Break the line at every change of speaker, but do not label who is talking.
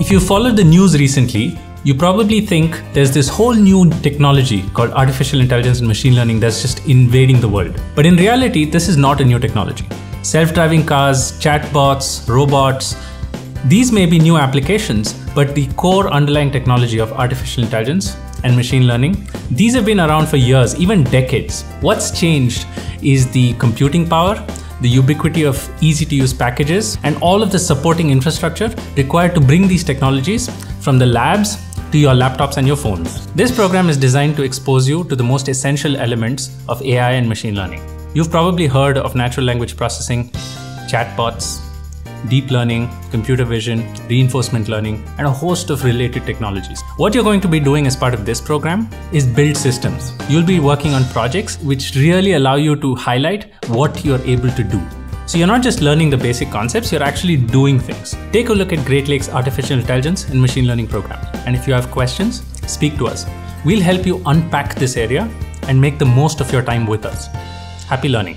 If you followed the news recently, you probably think there's this whole new technology called artificial intelligence and machine learning that's just invading the world. But in reality, this is not a new technology. Self-driving cars, chatbots, robots, these may be new applications, but the core underlying technology of artificial intelligence and machine learning, these have been around for years, even decades. What's changed is the computing power, the ubiquity of easy-to-use packages, and all of the supporting infrastructure required to bring these technologies from the labs to your laptops and your phones. This program is designed to expose you to the most essential elements of AI and machine learning. You've probably heard of natural language processing, chatbots, deep learning, computer vision, reinforcement learning, and a host of related technologies. What you're going to be doing as part of this program is build systems. You'll be working on projects which really allow you to highlight what you're able to do. So you're not just learning the basic concepts, you're actually doing things. Take a look at Great Lakes Artificial Intelligence and Machine Learning program. And if you have questions, speak to us. We'll help you unpack this area and make the most of your time with us. Happy learning.